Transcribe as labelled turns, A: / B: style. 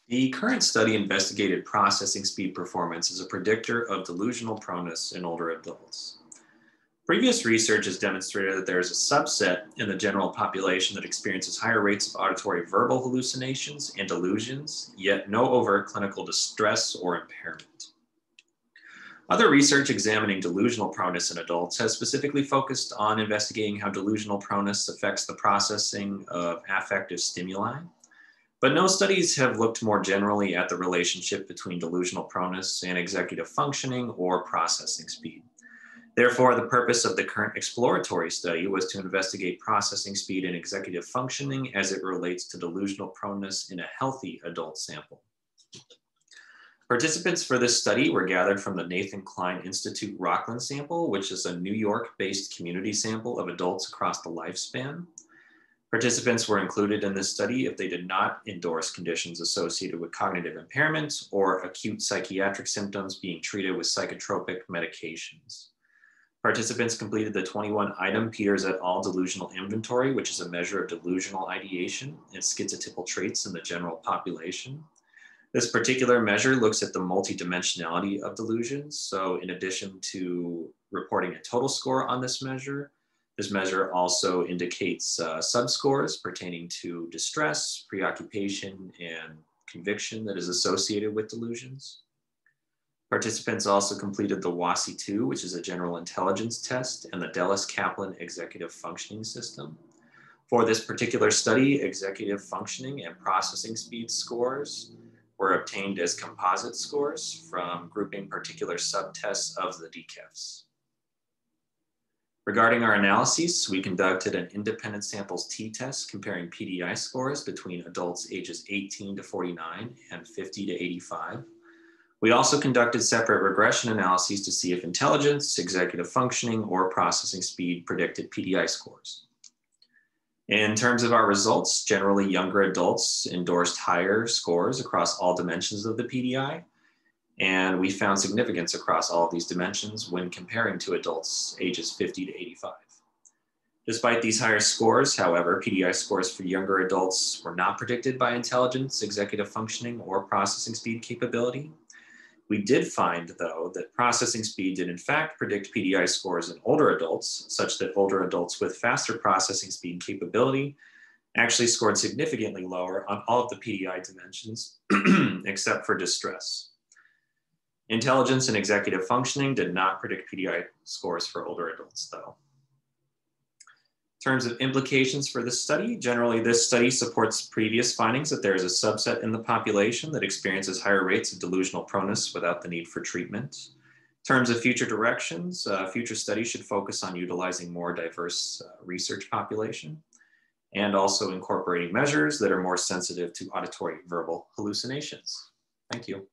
A: The current study investigated processing speed performance as a predictor of delusional proneness in older adults. Previous research has demonstrated that there is a subset in the general population that experiences higher rates of auditory verbal hallucinations and delusions, yet no overt clinical distress or impairment. Other research examining delusional proneness in adults has specifically focused on investigating how delusional proneness affects the processing of affective stimuli. But no studies have looked more generally at the relationship between delusional proneness and executive functioning or processing speed. Therefore, the purpose of the current exploratory study was to investigate processing speed and executive functioning as it relates to delusional proneness in a healthy adult sample. Participants for this study were gathered from the Nathan Klein Institute Rockland sample, which is a New York-based community sample of adults across the lifespan. Participants were included in this study if they did not endorse conditions associated with cognitive impairment or acute psychiatric symptoms being treated with psychotropic medications. Participants completed the 21-item Peters et al. Delusional Inventory, which is a measure of delusional ideation and schizotypal traits in the general population. This particular measure looks at the multidimensionality of delusions. So in addition to reporting a total score on this measure also indicates subscores pertaining to distress, preoccupation, and conviction that is associated with delusions. Participants also completed the WASI-2, which is a general intelligence test, and the Dellis-Kaplan executive functioning system. For this particular study, executive functioning and processing speed scores were obtained as composite scores from grouping particular subtests of the DCAFs. Regarding our analyses, we conducted an independent samples t-test comparing PDI scores between adults ages 18 to 49 and 50 to 85. We also conducted separate regression analyses to see if intelligence, executive functioning, or processing speed predicted PDI scores. In terms of our results, generally younger adults endorsed higher scores across all dimensions of the PDI, and we found significance across all of these dimensions when comparing to adults ages 50 to 85. Despite these higher scores, however, PDI scores for younger adults were not predicted by intelligence, executive functioning, or processing speed capability. We did find, though, that processing speed did in fact predict PDI scores in older adults, such that older adults with faster processing speed capability actually scored significantly lower on all of the PDI dimensions, except for distress. Intelligence and executive functioning did not predict PDI scores for older adults, though. In terms of implications for this study, generally this study supports previous findings that there is a subset in the population that experiences higher rates of delusional proneness without the need for treatment. In terms of future directions, future studies should focus on utilizing more diverse research population and also incorporating measures that are more sensitive to auditory verbal hallucinations. Thank you.